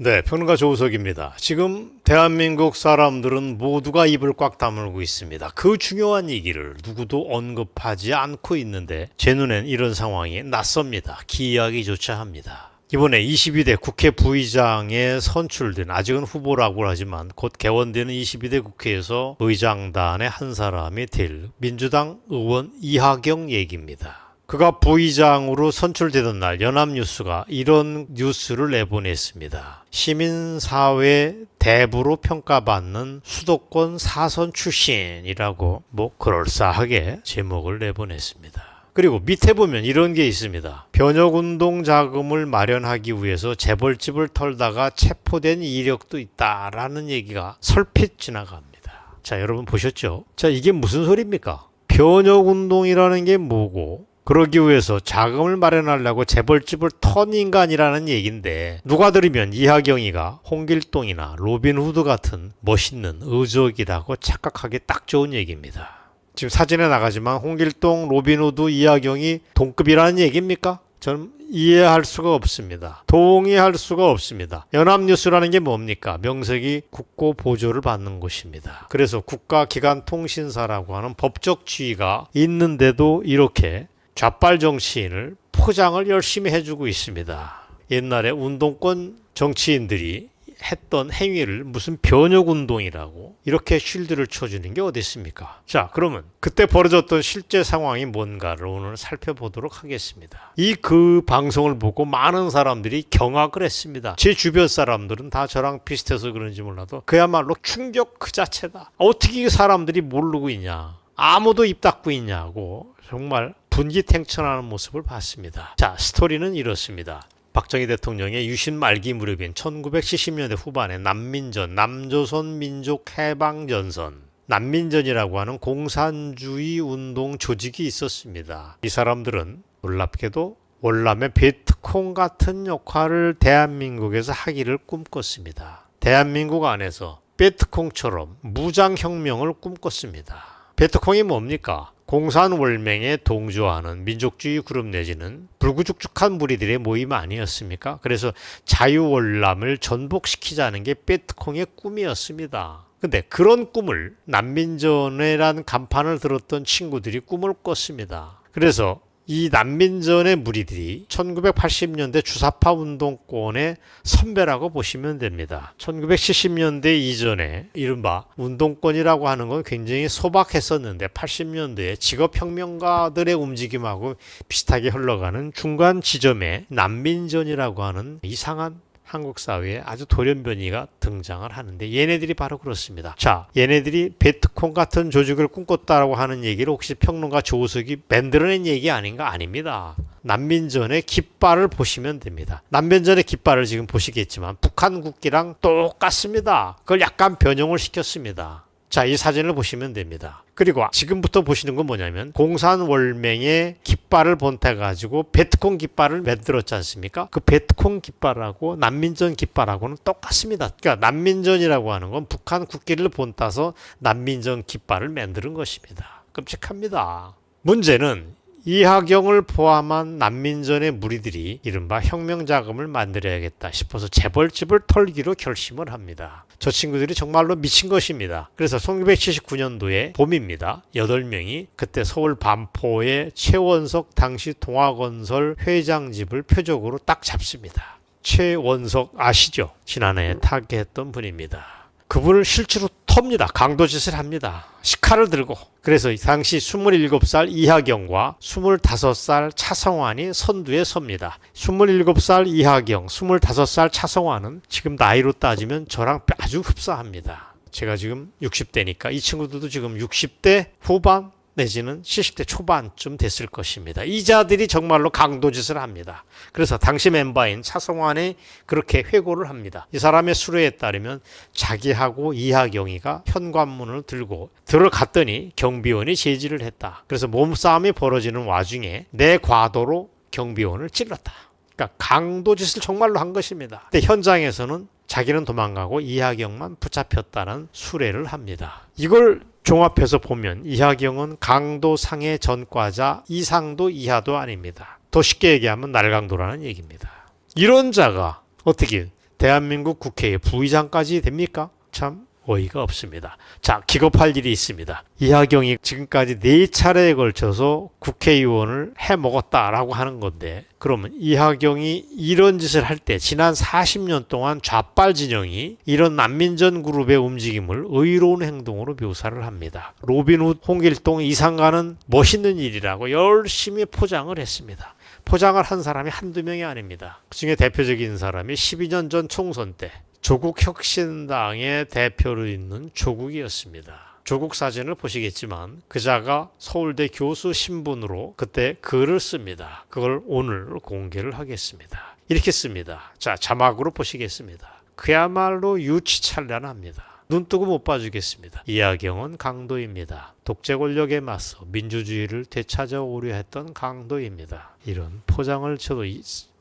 네, 평론가 조우석입니다. 지금 대한민국 사람들은 모두가 입을 꽉 다물고 있습니다. 그 중요한 얘기를 누구도 언급하지 않고 있는데 제 눈엔 이런 상황이 낯섭니다. 기이하기조차 합니다. 이번에 22대 국회 부의장에 선출된, 아직은 후보라고 하지만 곧 개원되는 22대 국회에서 의장단의 한 사람이 될 민주당 의원 이하경 얘기입니다. 그가 부의장으로 선출되던 날 연합뉴스가 이런 뉴스를 내보냈습니다. 시민사회 대부로 평가받는 수도권 사선 출신이라고 그럴싸하게 제목을 내보냈습니다. 그리고 밑에 보면 이런 게 있습니다. 변혁운동 자금을 마련하기 위해서 재벌집을 털다가 체포된 이력도 있다라는 얘기가 설핏 지나갑니다. 자, 여러분 보셨죠? 자, 이게 무슨 소리입니까? 변혁운동이라는 게 뭐고 그러기 위해서 자금을 마련하려고 재벌집을 턴 인간이라는 얘기인데 누가 들으면 이하경이가 홍길동이나 로빈후드 같은 멋있는 의족이라고 착각하기 딱 좋은 얘기입니다. 지금 사진에 나가지만 홍길동, 로빈후드, 이하경이 동급이라는 얘기입니까? 저는 이해할 수가 없습니다. 동의할 수가 없습니다. 연합뉴스라는 게 뭡니까? 명색이 국고 보조를 받는 곳입니다. 그래서 국가기관통신사라고 하는 법적 지위가 있는데도 이렇게 좌빨 정치인을 포장을 열심히 해주고 있습니다. 옛날에 운동권 정치인들이 했던 행위를 무슨 변혁운동이라고 이렇게 쉴드를 쳐주는 게 어디 있습니까? 자, 그러면 그때 벌어졌던 실제 상황이 뭔가를 오늘 살펴보도록 하겠습니다. 그 방송을 보고 많은 사람들이 경악을 했습니다. 제 주변 사람들은 다 저랑 비슷해서 그런지 몰라도 그야말로 충격 그 자체다. 어떻게 사람들이 모르고 있냐? 아무도 입 닫고 있냐고 정말 분기탱천하는 모습을 봤습니다. 자, 스토리는 이렇습니다. 박정희 대통령의 유신 말기 무렵인 1970년대 후반에 난민전, 남조선 민족 해방전선, 난민전이라고 하는 공산주의 운동 조직이 있었습니다. 이 사람들은 놀랍게도 월남의 베트콩 같은 역할을 대한민국에서 하기를 꿈꿨습니다. 대한민국 안에서 베트콩처럼 무장혁명을 꿈꿨습니다. 베트콩이 뭡니까? 공산월맹에 동조하는 민족주의 그룹 내지는 불구죽죽한 무리들의 모임 아니었습니까? 그래서 자유월남을 전복시키자는 게 베트콩의 꿈이었습니다. 근데 그런 꿈을 난민전이라는 간판을 들었던 친구들이 꿈을 꿨습니다. 그래서 이 난민전의 무리들이 1980년대 주사파 운동권의 선배라고 보시면 됩니다. 1970년대 이전에 이른바 운동권이라고 하는 건 굉장히 소박했었는데 80년대에 직업혁명가들의 움직임하고 비슷하게 흘러가는 중간 지점에 난민전이라고 하는 이상한 한국 사회에 아주 돌연변이가 등장을 하는데 얘네들이 바로 그렇습니다. 자, 얘네들이 베트콩 같은 조직을 꿈꿨다라고 하는 얘기를 혹시 평론가 조우석이 만들어낸 얘기 아닌가? 아닙니다. 난민전의 깃발을 보시면 됩니다. 난민전의 깃발을 지금 보시겠지만 북한 국기랑 똑같습니다. 그걸 약간 변형을 시켰습니다. 자, 이 사진을 보시면 됩니다. 그리고 지금부터 보시는 건 뭐냐면 공산월맹의 깃발을 본태가지고 베트콩 깃발을 만들었지 않습니까? 그 베트콩 깃발하고 난민전 깃발하고는 똑같습니다. 그러니까 난민전이라고 하는 건 북한 국기를 본따서 난민전 깃발을 만드는 것입니다. 끔찍합니다. 문제는 이하경을 포함한 난민전의 무리들이 이른바 혁명자금을 만들어야겠다 싶어서 재벌집을 털기로 결심을 합니다. 저 친구들이 정말로 미친 것입니다. 그래서 1979년도에 봄입니다. 8명이 그때 서울 반포의 최원석 당시 동아건설 회장집을 표적으로 딱 잡습니다. 최원석 아시죠? 지난해에 타계했던 분입니다. 그분을 실제로 텁니다. 강도짓을 합니다. 식칼을 들고. 그래서 당시 27살 이하경과 25살 차성환이 선두에 섭니다. 27살 이하경, 25살 차성환은 지금 나이로 따지면 저랑 아주 흡사합니다. 제가 지금 60대니까 이 친구들도 지금 60대 후반 내지는 70대 초반쯤 됐을 것입니다. 이 자들이 정말로 강도짓을 합니다. 그래서 당시 멤버인 차성환이 그렇게 회고를 합니다. 이 사람의 수레에 따르면 자기하고 이하경이가 현관문을 들고 들어갔더니 경비원이 제지를 했다. 그래서 몸싸움이 벌어지는 와중에 내 과도로 경비원을 찔렀다. 그러니까 강도짓을 정말로 한 것입니다. 근데 현장에서는 자기는 도망가고 이하경만 붙잡혔다는 수레를 합니다. 이걸 종합해서 보면 이하경은 강도 상해 전과자 이상도 이하도 아닙니다. 더 쉽게 얘기하면 날강도라는 얘기입니다. 이런 자가 어떻게 대한민국 국회의 부의장까지 됩니까? 참 어이가 없습니다. 자, 기겁할 일이 있습니다. 이하경이 지금까지 4차례에 걸쳐서 국회의원을 해먹었다라고 하는 건데, 그러면 이하경이 이런 짓을 할 때 지난 40년 동안 좌빨 진영이 이런 난민전 그룹의 움직임을 의로운 행동으로 묘사를 합니다. 로빈훗, 홍길동, 이상가는 멋있는 일이라고 열심히 포장을 했습니다. 포장을 한 사람이 한두 명이 아닙니다. 그중에 대표적인 사람이 12년 전 총선 때 조국혁신당의 대표로 있는 조국이었습니다. 조국 사진을 보시겠지만 그자가 서울대 교수 신분으로 그때 글을 씁니다. 그걸 오늘 공개를 하겠습니다. 이렇게 씁니다. 자, 자막으로 보시겠습니다. 그야말로 유치찬란합니다. 눈뜨고 못 봐주겠습니다. 이하경은 강도입니다. 독재 권력에 맞서 민주주의를 되찾아오려 했던 강도입니다. 이런 포장을 쳐도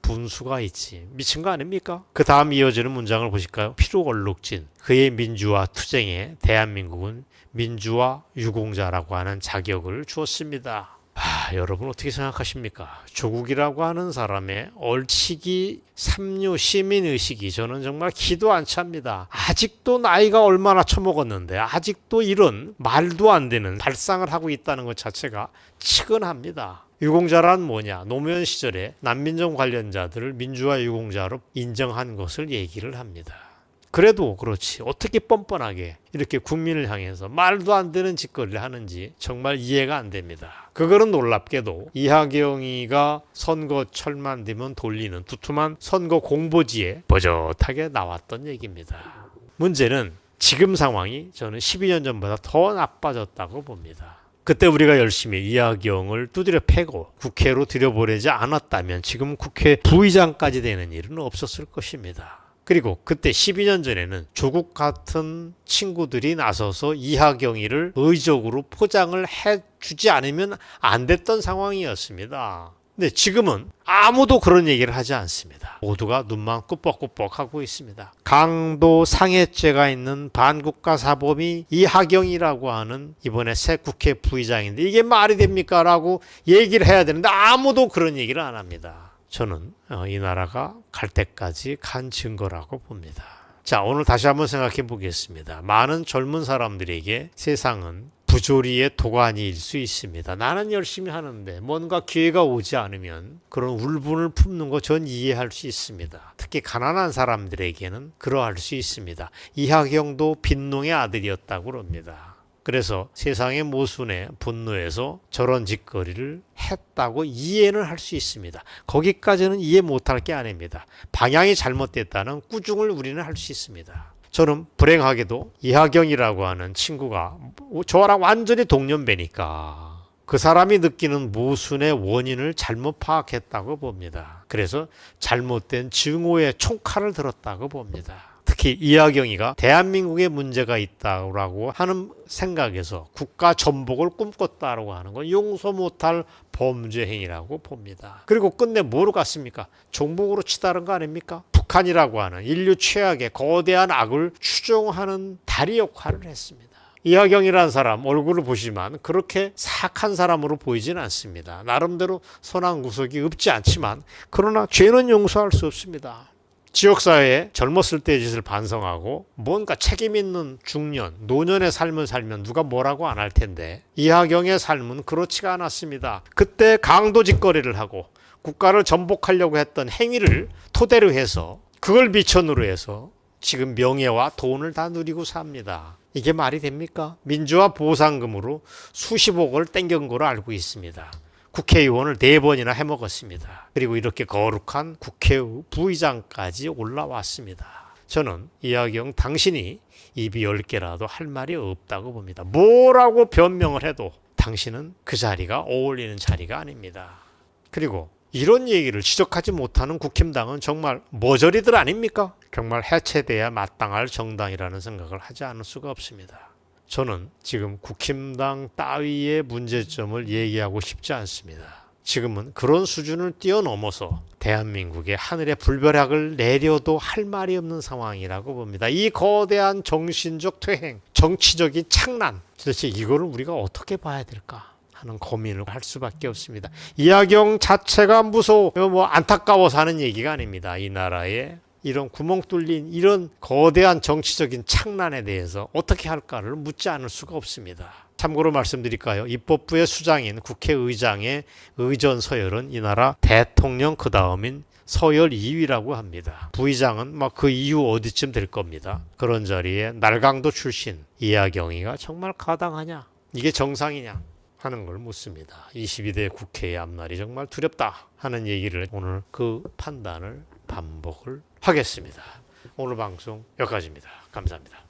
분수가 있지. 미친 거 아닙니까? 그 다음 이어지는 문장을 보실까요? 피로얼룩진. 그의 민주화 투쟁에 대한민국은 민주화 유공자라고 하는 자격을 주었습니다. 여러분 어떻게 생각하십니까? 조국이라고 하는 사람의 얼치기 삼류 시민의식이 저는 정말 기도 안 찹니다. 아직도 나이가 얼마나 처먹었는데 아직도 이런 말도 안 되는 발상을 하고 있다는 것 자체가 측은합니다. 유공자란 뭐냐? 노무현 시절에 난민정 관련자들을 민주화 유공자로 인정한 것을 얘기를 합니다. 그래도 그렇지 어떻게 뻔뻔하게 이렇게 국민을 향해서 말도 안 되는 짓거리를 하는지 정말 이해가 안 됩니다. 그거는 놀랍게도 이하경이가 선거철만 되면 돌리는 두툼한 선거 공보지에 버젓하게 나왔던 얘기입니다. 문제는 지금 상황이 저는 12년 전보다 더 나빠졌다고 봅니다. 그때 우리가 열심히 이하경을 두드려 패고 국회로 들여보내지 않았다면 지금 국회 부의장까지 되는 일은 없었을 것입니다. 그리고 그때 12년 전에는 조국 같은 친구들이 나서서 이하경이를 의적으로 포장을 해주지 않으면 안 됐던 상황이었습니다. 근데 지금은 아무도 그런 얘기를 하지 않습니다. 모두가 눈만 꾸벅꾸벅 하고 있습니다. 강도 상해죄가 있는 반국가 사범이 이하경이라고 하는 이번에 새 국회 부의장인데 이게 말이 됩니까? 라고 얘기를 해야 되는데 아무도 그런 얘기를 안 합니다. 저는 이 나라가 갈 때까지 간 증거라고 봅니다. 자, 오늘 다시 한번 생각해 보겠습니다. 많은 젊은 사람들에게 세상은 부조리의 도가니일 수 있습니다. 나는 열심히 하는데 뭔가 기회가 오지 않으면 그런 울분을 품는 거 전 이해할 수 있습니다. 특히 가난한 사람들에게는 그러할 수 있습니다. 이하경도 빈농의 아들이었다고 합니다. 그래서 세상의 모순에 분노해서 저런 짓거리를 했다고 이해는 할 수 있습니다. 거기까지는 이해 못할 게 아닙니다. 방향이 잘못됐다는 꾸중을 우리는 할 수 있습니다. 저는 불행하게도 이하경이라고 하는 친구가 저랑 완전히 동년배니까 그 사람이 느끼는 모순의 원인을 잘못 파악했다고 봅니다. 그래서 잘못된 증오의 총칼을 들었다고 봅니다. 특히 이하경이가 대한민국에 문제가 있다고 하는 생각에서 국가 전복을 꿈꿨다고 하는 건 용서 못할 범죄 행위라고 봅니다. 그리고 끝내 뭐로 갔습니까? 종북으로 치달은 거 아닙니까? 북한이라고 하는 인류 최악의 거대한 악을 추종하는 다리 역할을 했습니다. 이하경이라는 사람 얼굴을 보시지만 그렇게 사악한 사람으로 보이지는 않습니다. 나름대로 선한 구석이 없지 않지만 그러나 죄는 용서할 수 없습니다. 지역사회에 젊었을 때의 짓을 반성하고 뭔가 책임있는 중년, 노년의 삶을 살면 누가 뭐라고 안 할 텐데 이하경의 삶은 그렇지가 않았습니다. 그때 강도 짓거리를 하고 국가를 전복하려고 했던 행위를 토대로 해서 그걸 미천으로 해서 지금 명예와 돈을 다 누리고 삽니다. 이게 말이 됩니까? 민주화 보상금으로 수십억을 땡긴 거로 알고 있습니다. 국회의원을 4번이나 해먹었습니다. 그리고 이렇게 거룩한 국회 부의장까지 올라왔습니다. 저는 이하경 당신이 입이 10개라도 할 말이 없다고 봅니다. 뭐라고 변명을 해도 당신은 그 자리가 어울리는 자리가 아닙니다. 그리고 이런 얘기를 지적하지 못하는 국힘당은 정말 머저리들 아닙니까? 정말 해체돼야 마땅할 정당이라는 생각을 하지 않을 수가 없습니다. 저는 지금 국힘당 따위의 문제점을 얘기하고 싶지 않습니다. 지금은 그런 수준을 뛰어넘어서 대한민국의 하늘에 불벼락을 내려도 할 말이 없는 상황이라고 봅니다. 이 거대한 정신적 퇴행, 정치적인 착란, 도대체 이거를 우리가 어떻게 봐야 될까 하는 고민을 할 수밖에 없습니다. 이하경 자체가 무서워, 안타까워서 하는 얘기가 아닙니다. 이 나라의 이런 구멍 뚫린 이런 거대한 정치적인 창난에 대해서 어떻게 할까를 묻지 않을 수가 없습니다. 참고로 말씀드릴까요? 입법부의 수장인 국회의장의 의전 서열은 이 나라 대통령 그 다음인 서열 2위라고 합니다. 부의장은 막 그 이후 어디쯤 될 겁니다. 그런 자리에 날강도 출신 이하경이가 정말 가당하냐? 이게 정상이냐? 하는 걸 묻습니다. 22대 국회의 앞날이 정말 두렵다 하는 얘기를 오늘 그 판단을 반복을 하겠습니다. 오늘 방송 여기까지입니다. 감사합니다.